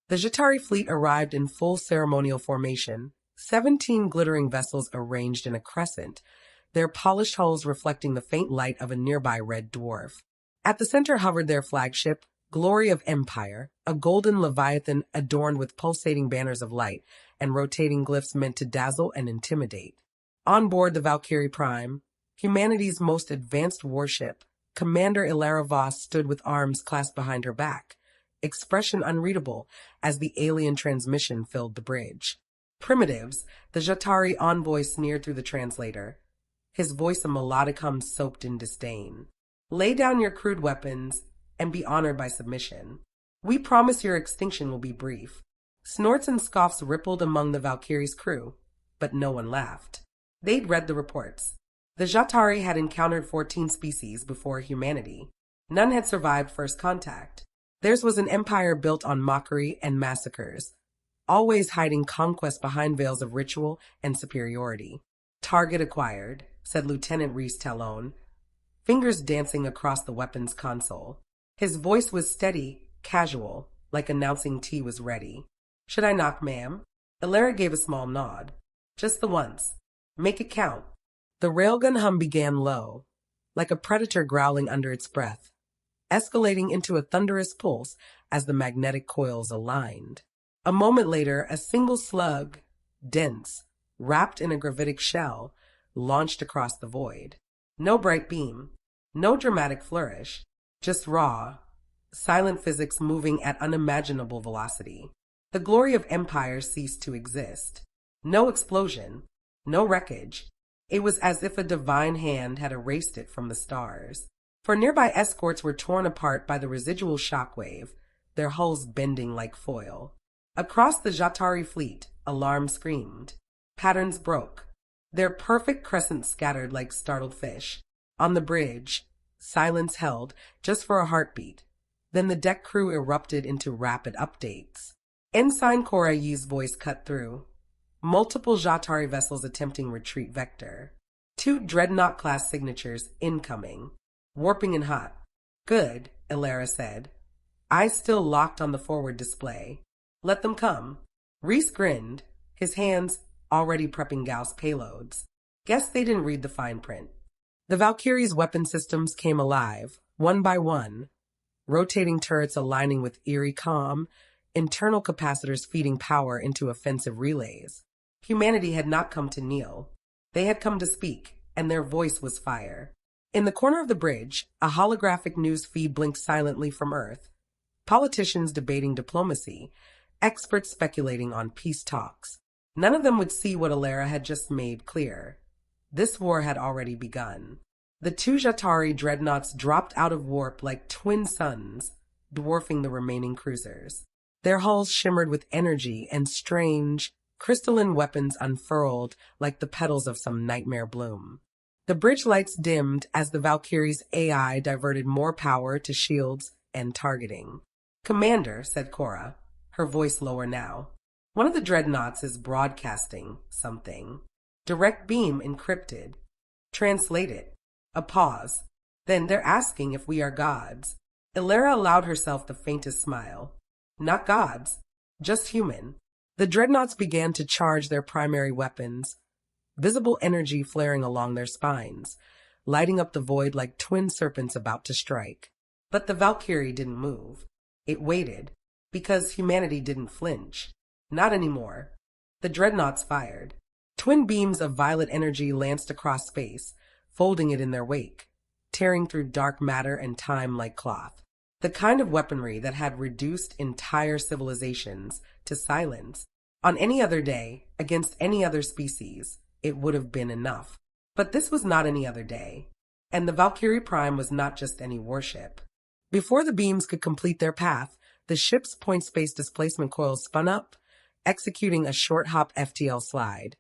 The Zha'tari fleet arrived in full ceremonial formation, 17 glittering vessels arranged in a crescent, their polished hulls reflecting the faint light of a nearby red dwarf. At the center hovered their flagship, Glory of Empire, a golden leviathan adorned with pulsating banners of light and rotating glyphs meant to dazzle and intimidate. On board the Valkyrie Prime, humanity's most advanced warship, Commander Elara Voss stood with arms clasped behind her back, expression unreadable as the alien transmission filled the bridge. Primitives, the Zha'tari envoy sneered through the translator, his voice a melodic hum soaked in disdain. Lay down your crude weapons and be honored by submission. We promise your extinction will be brief. Snorts and scoffs rippled among the Valkyrie's crew, but no one laughed. They'd read the reports. The Zha'tari had encountered 14 species before humanity. None had survived first contact. Theirs was an empire built on mockery and massacres, always hiding conquest behind veils of ritual and superiority. Target acquired, said Lieutenant Reese Talon, fingers dancing across the weapons console. His voice was steady, casual, like announcing tea was ready. Should I knock, ma'am? Elara gave a small nod. Just the once. Make it count. The railgun hum began low, like a predator growling under its breath, escalating into a thunderous pulse as the magnetic coils aligned. A moment later, a single slug, dense, wrapped in a gravitic shell, launched across the void. No bright beam, no dramatic flourish, just raw, silent physics moving at unimaginable velocity. The glory of empire ceased to exist. No explosion, no wreckage. It was as if a divine hand had erased it from the stars. For nearby escorts were torn apart by the residual shockwave, their hulls bending like foil. Across the Zha'tari fleet, alarm screamed. Patterns broke. Their perfect crescent scattered like startled fish. On the bridge, silence held just for a heartbeat. Then the deck crew erupted into rapid updates. Ensign Cora Yi's voice cut through. Multiple Zha'tari vessels attempting retreat vector. 2 Dreadnought-class signatures incoming. Warping and hot. Good, Elara said. Eyes still locked on the forward display. Let them come. Reese grinned, his hands already prepping Gauss payloads. Guess they didn't read the fine print. The Valkyrie's weapon systems came alive, one by one. Rotating turrets aligning with eerie calm, internal capacitors feeding power into offensive relays. Humanity had not come to kneel. They had come to speak, and their voice was fire. In the corner of the bridge, a holographic news feed blinked silently from Earth. Politicians debating diplomacy, experts speculating on peace talks. None of them would see what Elara had just made clear. This war had already begun. The 2 Zha'tari dreadnoughts dropped out of warp like twin suns, dwarfing the remaining cruisers. Their hulls shimmered with energy and strange, crystalline weapons unfurled like the petals of some nightmare bloom. The bridge lights dimmed as the Valkyrie's AI diverted more power to shields and targeting. Commander, said Cora, her voice lower now. One of the dreadnoughts is broadcasting something. Direct beam encrypted. Translate it. A pause. Then they're asking if we are gods. Elara allowed herself the faintest smile. Not gods, just human. The dreadnoughts began to charge their primary weapons, visible energy flaring along their spines, lighting up the void like twin serpents about to strike. But the Valkyrie didn't move. It waited, because humanity didn't flinch. Not anymore. The dreadnoughts fired. Twin beams of violet energy lanced across space, folding it in their wake, tearing through dark matter and time like cloth. The kind of weaponry that had reduced entire civilizations to silence. On any other day, against any other species, it would have been enough. But this was not any other day. And the Valkyrie Prime was not just any warship. Before the beams could complete their path, the ship's point space displacement coils spun up, executing a short hop FTL slide.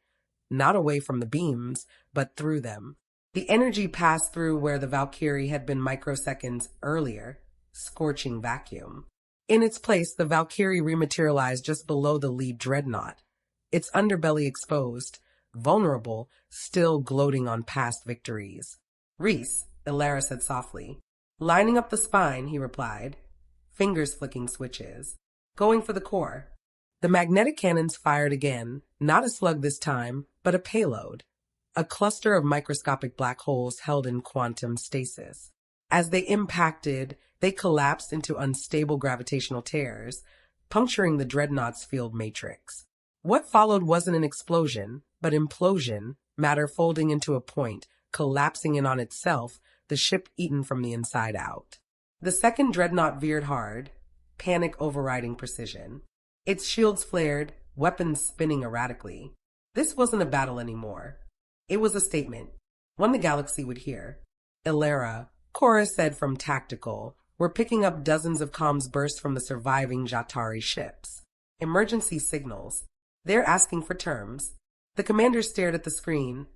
Not away from the beams, but through them. The energy passed through where the Valkyrie had been microseconds earlier, scorching vacuum. In its place, the Valkyrie rematerialized just below the lead dreadnought, its underbelly exposed, vulnerable, still gloating on past victories. Reese, Elara said softly. Lining up the spine, he replied, fingers flicking switches. Going for the core. The magnetic cannons fired again, not a slug this time, but a payload, a cluster of microscopic black holes held in quantum stasis. As they impacted, they collapsed into unstable gravitational tears, puncturing the dreadnought's field matrix. What followed wasn't an explosion, but implosion, matter folding into a point, collapsing in on itself, the ship eaten from the inside out. The second dreadnought veered hard, panic overriding precision. Its shields flared, weapons spinning erratically. This wasn't a battle anymore. It was a statement, one the galaxy would hear. Elara, Cora said from tactical, we're picking up dozens of comms bursts from the surviving Zha'tari ships. Emergency signals. They're asking for terms. The commander stared at the screen,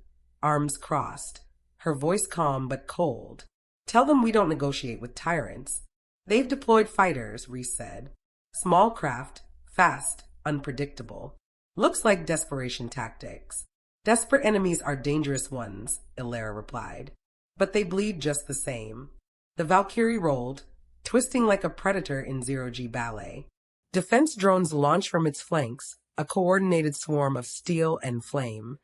arms crossed, her voice calm but cold. Tell them we don't negotiate with tyrants. They've deployed fighters, Reese said. Small craft, fast, unpredictable. Looks like desperation tactics. Desperate enemies are dangerous ones, Elara replied. But they bleed just the same. The Valkyrie rolled, twisting like a predator in zero-G ballet. Defense drones launched from its flanks, a coordinated swarm of steel and flame,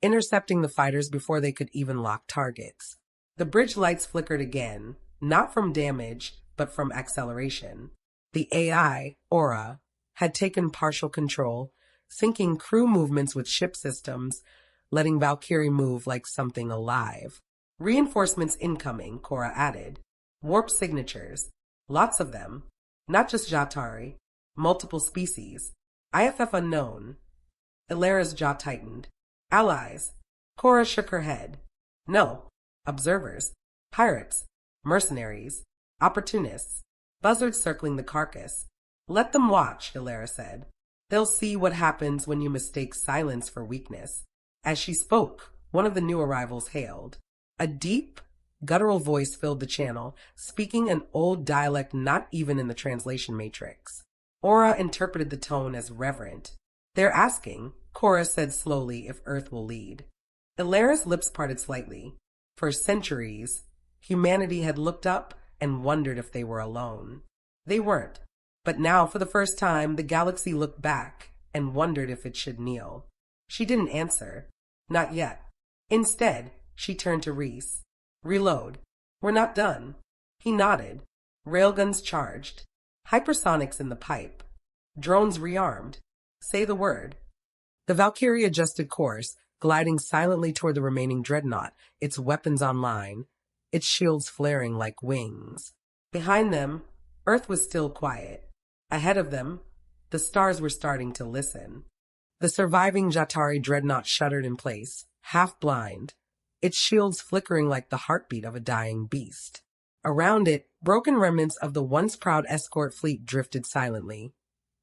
intercepting the fighters before they could even lock targets. The bridge lights flickered again, not from damage, but from acceleration. The AI, Aura, had taken partial control, syncing crew movements with ship systems, letting Valkyrie move like something alive. Reinforcements incoming, Cora added. Warp signatures. Lots of them. Not just Zha'tari. Multiple species. IFF unknown. Elara's jaw tightened. Allies. Cora shook her head. No. Observers. Pirates. Mercenaries. Opportunists. Buzzards circling the carcass. Let them watch, Elara said. They'll see what happens when you mistake silence for weakness. As she spoke, one of the new arrivals hailed. A deep, guttural voice filled the channel, speaking an old dialect not even in the translation matrix. Aura interpreted the tone as reverent. They're asking, Cora said slowly, if Earth will lead. Elara's lips parted slightly. For centuries, humanity had looked up and wondered if they were alone. They weren't. But now, for the first time, the galaxy looked back and wondered if it should kneel. She didn't answer. Not yet. Instead, she turned to Reese. Reload. We're not done. He nodded. Railguns charged. Hypersonics in the pipe. Drones rearmed. Say the word. The Valkyrie adjusted course, gliding silently toward the remaining dreadnought, its weapons online, its shields flaring like wings. Behind them, Earth was still quiet. Ahead of them, the stars were starting to listen. The surviving Zha'tari dreadnought shuddered in place, half blind, its shields flickering like the heartbeat of a dying beast. Around it, broken remnants of the once proud escort fleet drifted silently,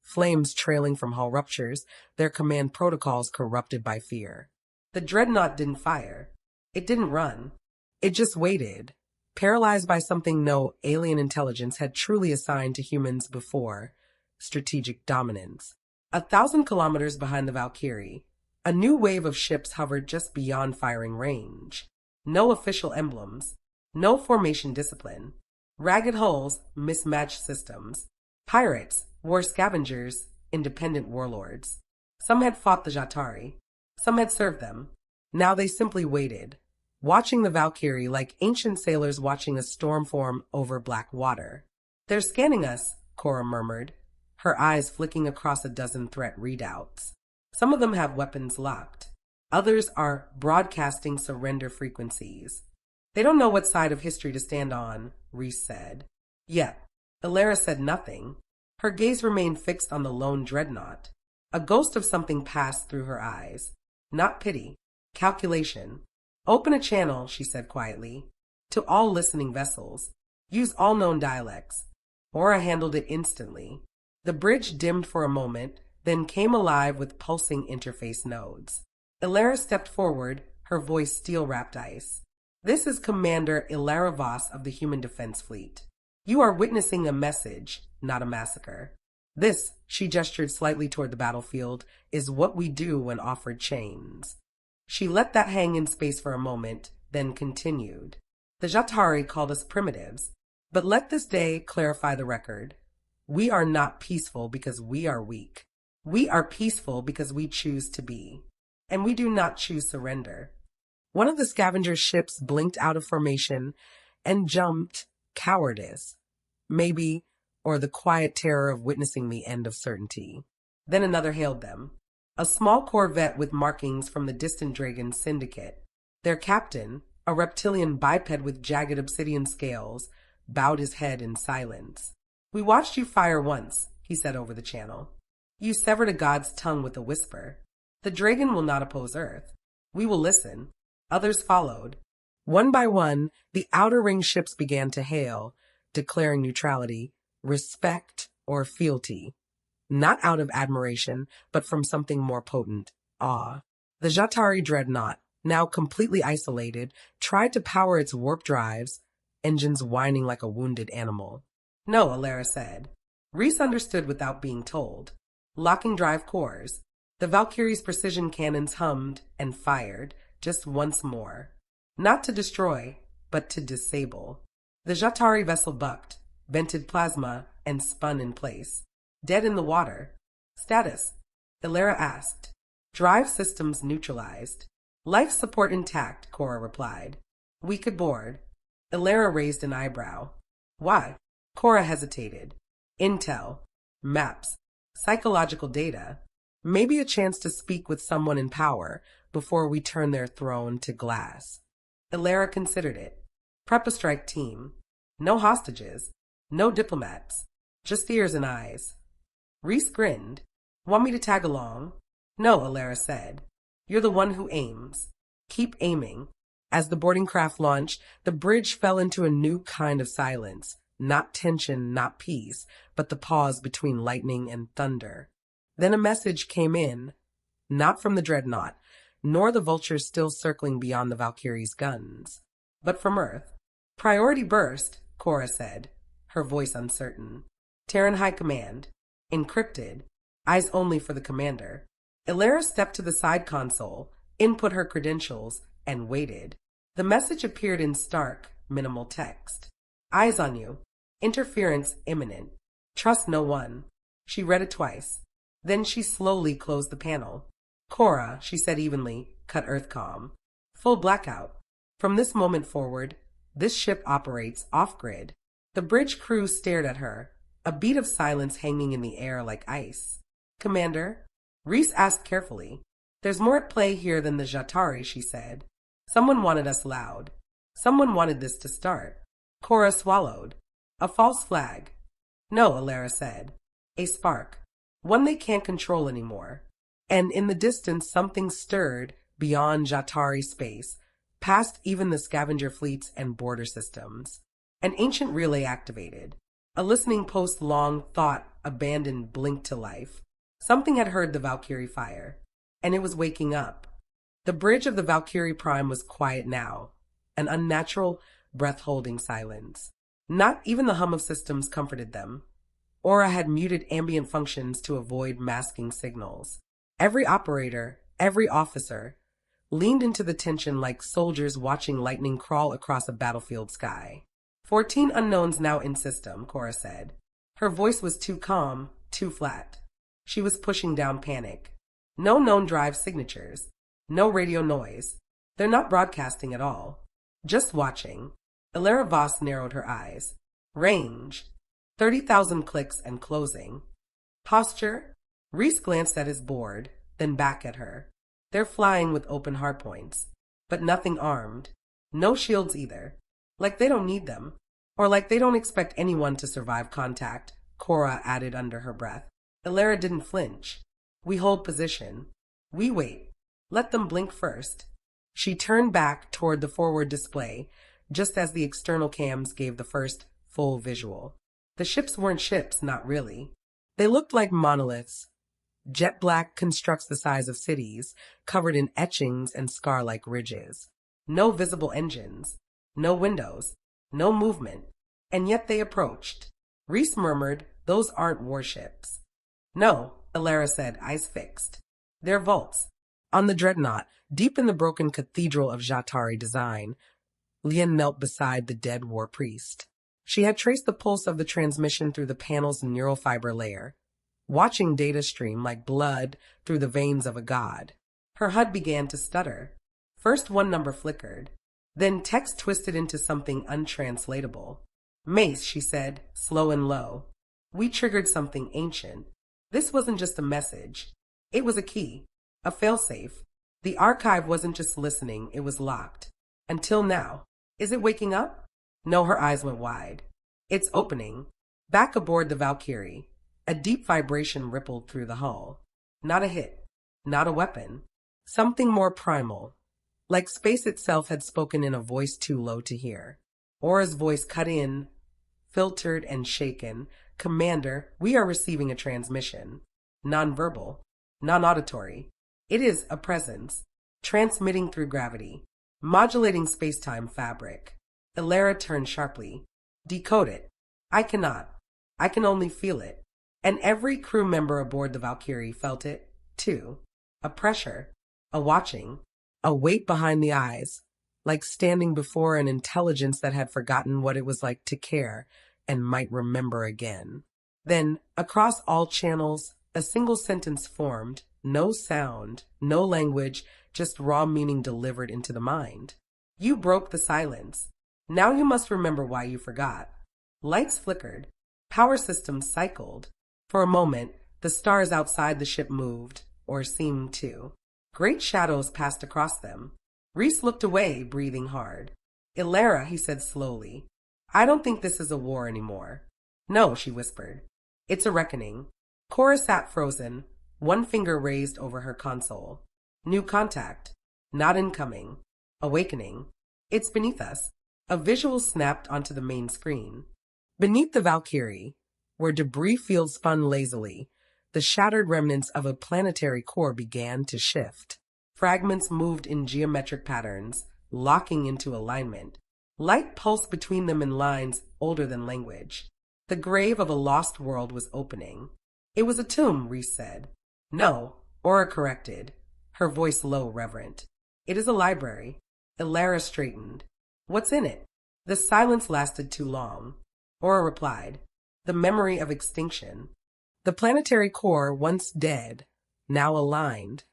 flames trailing from hull ruptures, their command protocols corrupted by fear. The dreadnought didn't fire. It didn't run. It just waited, paralyzed by something no alien intelligence had truly assigned to humans before: strategic dominance. 1,000 kilometers behind the Valkyrie, a new wave of ships hovered just beyond firing range. No official emblems, no formation discipline. Ragged hulls, mismatched systems. Pirates, war scavengers, independent warlords. Some had fought the Zha'tari. Some had served them. Now they simply waited, watching the Valkyrie like ancient sailors watching a storm form over black water. They're scanning us, Cora murmured, her eyes flicking across a dozen threat readouts. Some of them have weapons locked. Others are broadcasting surrender frequencies. They don't know what side of history to stand on, Reese said. Yet, Elara said nothing. Her gaze remained fixed on the lone dreadnought. A ghost of something passed through her eyes. Not pity. Calculation. Open a channel, she said quietly, to all listening vessels. Use all known dialects. Aura handled it instantly. The bridge dimmed for a moment, then came alive with pulsing interface nodes. Elara stepped forward, her voice steel-wrapped ice. This is Commander Elara Voss of the Human Defense Fleet. You are witnessing a message, not a massacre. This, she gestured slightly toward the battlefield, is what we do when offered chains. She let that hang in space for a moment, then continued. The Zha'tari called us primitives, but let this day clarify the record. We are not peaceful because we are weak. We are peaceful because we choose to be. And we do not choose surrender. One of the scavenger ships blinked out of formation and jumped cowardice. Maybe, or the quiet terror of witnessing the end of certainty. Then another hailed them. A small corvette with markings from the distant Dragon Syndicate. Their captain, a reptilian biped with jagged obsidian scales, bowed his head in silence. We watched you fire once, he said over the channel. You severed a god's tongue with a whisper. The dragon will not oppose Earth. We will listen. Others followed. One by one, the outer ring ships began to hail, declaring neutrality, respect, or fealty. Not out of admiration, but from something more potent, awe. The Zha'tari dreadnought, now completely isolated, tried to power its warp drives, engines whining like a wounded animal. No, Elara said. Reese understood without being told. Locking drive cores. The Valkyrie's precision cannons hummed and fired, just once more. Not to destroy, but to disable. The Zha'tari vessel bucked, vented plasma, and spun in place. Dead in the water. Status? Elara asked. Drive systems neutralized. Life support intact, Cora replied. Weak aboard. Elara raised an eyebrow. Why? Cora hesitated. Intel. Maps. Psychological data. Maybe a chance to speak with someone in power before we turn their throne to glass. Elara considered it. Prep a strike team. No hostages. No diplomats. Just ears and eyes. Reese grinned. Want me to tag along? No, Elara said. You're the one who aims. Keep aiming. As the boarding craft launched, the bridge fell into a new kind of silence. Not tension, not peace, but the pause between lightning and thunder. Then a message came in, not from the dreadnought, nor the vultures still circling beyond the Valkyrie's guns, but from Earth. Priority burst, Cora said, her voice uncertain. Terran High Command. Encrypted. Eyes only for the commander. Elara stepped to the side console, input her credentials, and waited. The message appeared in stark, minimal text. Eyes on you. Interference imminent. Trust no one. She read it twice. Then she slowly closed the panel. Cora, she said evenly, cut Earthcom. Full blackout. From this moment forward, this ship operates off-grid. The bridge crew stared at her, a beat of silence hanging in the air like ice. Commander? Reese asked carefully. There's more at play here than the Zha'tari, she said. Someone wanted us loud. Someone wanted this to start. Cora swallowed. A false flag. No, Elara said. A spark. One they can't control anymore. And in the distance something stirred beyond Zha'tari space, past even the scavenger fleets and border systems. An ancient relay activated. A listening post long thought abandoned blinked to life. Something had heard the Valkyrie fire, and it was waking up. The bridge of the Valkyrie Prime was quiet now, an unnatural, breath-holding silence. Not even the hum of systems comforted them. Aura had muted ambient functions to avoid masking signals. Every operator, every officer, leaned into the tension like soldiers watching lightning crawl across a battlefield sky. 14 unknowns now in system, Cora said. Her voice was too calm, too flat. She was pushing down panic. No known drive signatures. No radio noise. They're not broadcasting at all. Just watching. Elara Voss narrowed her eyes. Range. 30,000 clicks and closing. Posture. Reese glanced at his board, then back at her. They're flying with open hardpoints, but nothing armed. No shields either. Like they don't need them. Or like they don't expect anyone to survive contact, Cora added under her breath. Elara didn't flinch. We hold position. We wait. Let them blink first. She turned back toward the forward display, just as the external cams gave the first full visual. The ships weren't ships, not really. They looked like monoliths. Jet black constructs the size of cities, covered in etchings and scar-like ridges. No visible engines. No windows. No movement. And yet they approached. Reese murmured, "Those aren't warships." "No," Elara said, eyes fixed. "They're vaults." On the dreadnought, deep in the broken cathedral of Zha'tari design, Lien knelt beside the dead war priest. She had traced the pulse of the transmission through the panel's neural fiber layer, watching data stream like blood through the veins of a god. Her HUD began to stutter. First one number flickered, then text twisted into something untranslatable. Mace, she said, slow and low. We triggered something ancient. This wasn't just a message. It was a key, a failsafe. The archive wasn't just listening, it was locked. Until now. Is it waking up? No, her eyes went wide. It's opening. Back aboard the Valkyrie. A deep vibration rippled through the hull. Not a hit. Not a weapon. Something more primal. Like space itself had spoken in a voice too low to hear. Aura's voice cut in, filtered and shaken. Commander, we are receiving a transmission. Non-verbal. Non-auditory. It is a presence. Transmitting through gravity. Modulating space-time fabric. Elara turned sharply. Decode it. I cannot. I can only feel it. And every crew member aboard the Valkyrie felt it, too. A pressure. A watching. A weight behind the eyes. Like standing before an intelligence that had forgotten what it was like to care and might remember again. Then, across all channels, a single sentence formed. No sound, no language, just raw meaning delivered into the mind. You broke the silence. Now you must remember why you forgot. Lights flickered. Power systems cycled. For a moment, the stars outside the ship moved, or seemed to. Great shadows passed across them. Reese looked away, breathing hard. Elara, he said slowly. I don't think this is a war anymore. No, she whispered. It's a reckoning. Cora sat frozen, one finger raised over her console. New contact. Not incoming. Awakening. It's beneath us. A visual snapped onto the main screen. Beneath the Valkyrie, where debris fields spun lazily, the shattered remnants of a planetary core began to shift. Fragments moved in geometric patterns, locking into alignment. Light pulsed between them in lines older than language. The grave of a lost world was opening. It was a tomb, Reese said. No, Aura corrected, her voice low, reverent. It is a library. Elara straightened. What's in it? The silence lasted too long. Aura replied. The memory of extinction. The planetary core, once dead, now aligned,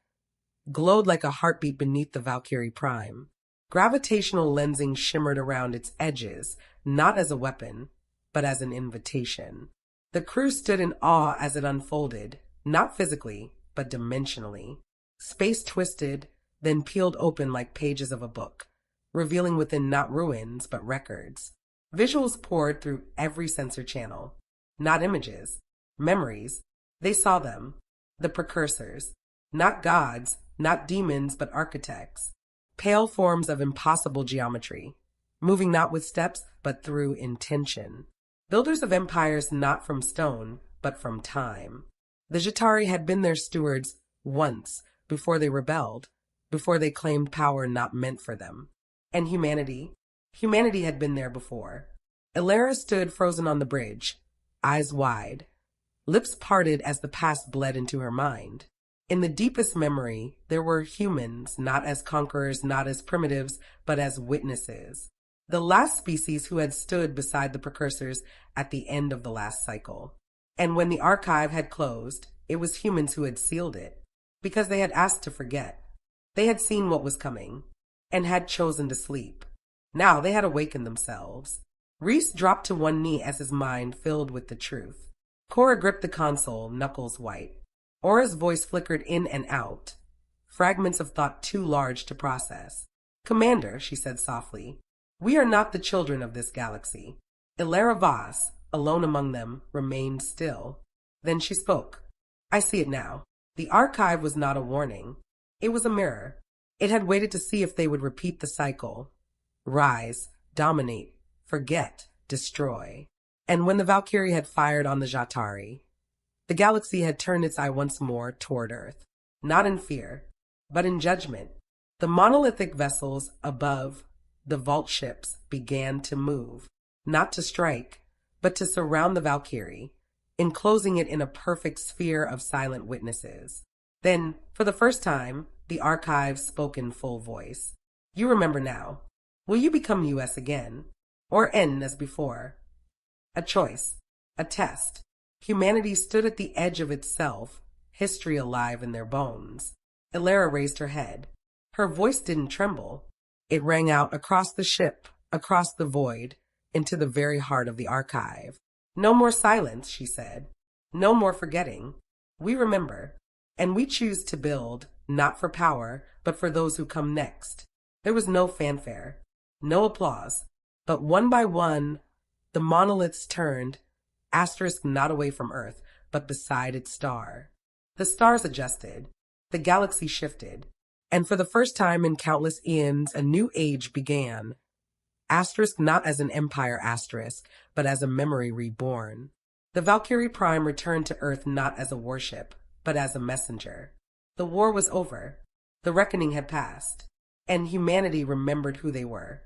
glowed like a heartbeat beneath the Valkyrie Prime. Gravitational lensing shimmered around its edges, not as a weapon, but as an invitation. The crew stood in awe as it unfolded, not physically, but dimensionally. Space twisted, then peeled open like pages of a book, revealing within not ruins, but records. Visuals poured through every sensor channel. Not images, memories. They saw them. The precursors. Not gods, not demons, but architects. Pale forms of impossible geometry, moving not with steps, but through intention. Builders of empires not from stone, but from time. The Zha'tari had been their stewards once, before they rebelled, before they claimed power not meant for them. And humanity had been there before. Elara stood frozen on the bridge, eyes wide, lips parted as the past bled into her mind. In the deepest memory, there were humans, not as conquerors, not as primitives, but as witnesses. The last species who had stood beside the precursors at the end of the last cycle. And when the archive had closed, it was humans who had sealed it, because they had asked to forget. They had seen what was coming, and had chosen to sleep. Now they had awakened themselves. Reese dropped to one knee as his mind filled with the truth. Cora gripped the console, knuckles white. Aura's voice flickered in and out, fragments of thought too large to process. Commander, she said softly, we are not the children of this galaxy. Elara Voss, alone among them, remained still. Then she spoke. I see it now. The archive was not a warning. It was a mirror. It had waited to see if they would repeat the cycle. Rise, dominate, forget, destroy. And when the Valkyrie had fired on the Zha'tari, the galaxy had turned its eye once more toward Earth, not in fear, but in judgment. The monolithic vessels above, the vault ships, began to move, not to strike, but to surround the Valkyrie, enclosing it in a perfect sphere of silent witnesses. Then, for the first time, the archive spoke in full voice. You remember now. Will you become US again? Or N as before? A choice. A test. Humanity stood at the edge of itself, history alive in their bones. Elara raised her head. Her voice didn't tremble. It rang out across the ship, across the void, into the very heart of the archive. No more silence, she said. No more forgetting. We remember, and we choose to build, not for power, but for those who come next. There was no fanfare, no applause, but one by one, the monoliths turned, asterisk not away from Earth, but beside its star. The stars adjusted, the galaxy shifted, and for the first time in countless eons, a new age began. Asterisk not as an empire asterisk, but as a memory reborn. The Valkyrie Prime returned to Earth not as a warship, but as a messenger. The war was over. The reckoning had passed, and humanity remembered who they were.